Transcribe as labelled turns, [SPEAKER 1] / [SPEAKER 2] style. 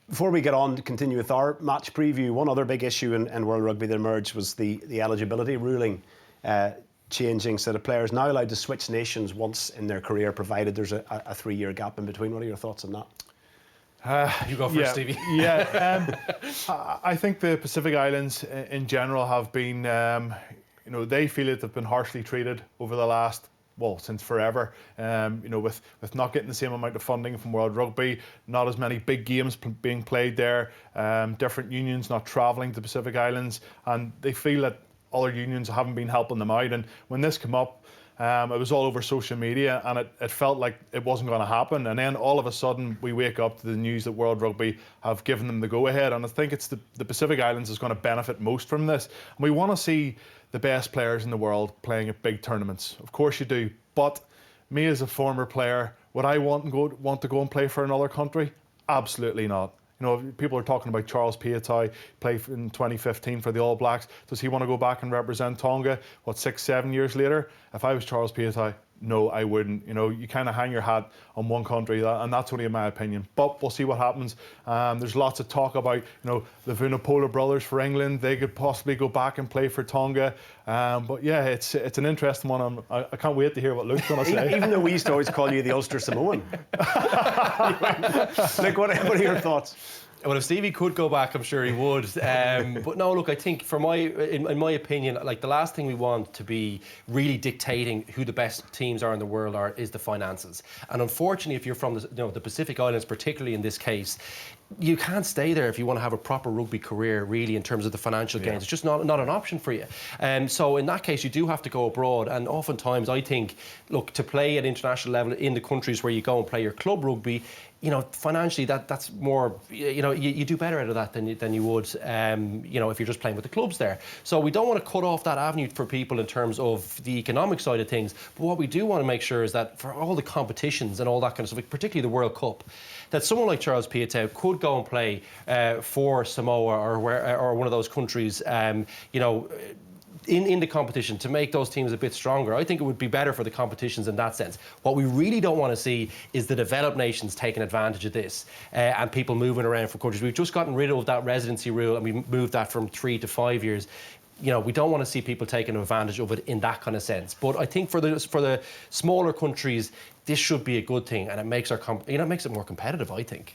[SPEAKER 1] Before we get on to continue with our match preview, one other big issue in World Rugby that emerged was the eligibility ruling changing, so the players now allowed to switch nations once in their career, provided there's a 3-year gap in between. What are your thoughts on that?
[SPEAKER 2] You go first, Stevie.
[SPEAKER 3] I think the Pacific Islands in general have been, they feel that they've been harshly treated over the last, since forever. With not getting the same amount of funding from World Rugby, not as many big games being played there, different unions not travelling to the Pacific Islands, and they feel that other unions haven't been helping them out. And when this came up, it was all over social media, and it felt like it wasn't going to happen. And then all of a sudden, we wake up to the news that World Rugby have given them the go-ahead. And I think it's the Pacific Islands is going to benefit most from this. And we want to see the best players in the world playing at big tournaments. Of course you do. But me as a former player, would I want to go and play for another country? Absolutely not. People are talking about Charles Piatai, played in 2015 for the All Blacks. Does he want to go back and represent Tonga, 6-7 years later? If I was Charles Piatai, no, I wouldn't. You kind of hang your hat on one country, and that's only in my opinion. But we'll see what happens. There's lots of talk about, the Vunipola brothers for England. They could possibly go back and play for Tonga. But yeah, it's an interesting one. I can't wait to hear what Luke's going to say.
[SPEAKER 1] Even though we used to always call you the Ulster Samoan. Luke, what are your thoughts?
[SPEAKER 2] Well, if Stevie could go back, I'm sure he would. But no, look, I think in my opinion, like the last thing we want to be really dictating who the best teams are in the world is the finances. And unfortunately, if you're from the Pacific Islands, particularly in this case, you can't stay there if you want to have a proper rugby career, really, in terms of the financial gains. It's just not an option for you. So in that case, you do have to go abroad. And oftentimes, I think, look, to play at international level in the countries where you go and play your club rugby, financially, that's more, you do better out of that than you would, if you're just playing with the clubs there. So we don't want to cut off that avenue for people in terms of the economic side of things. But what we do want to make sure is that for all the competitions and all that kind of stuff, particularly the World Cup, that someone like Charles Piatai could go and play for Samoa or one of those countries, in the competition to make those teams a bit stronger. I think it would be better for the competitions in that sense. What we really don't want to see is the developed nations taking advantage of this and people moving around from countries. We've just gotten rid of that residency rule and we moved that from 3 to 5 years. We don't want to see people taking advantage of it in that kind of sense. But I think for the smaller countries, this should be a good thing, and it makes it more competitive, I think.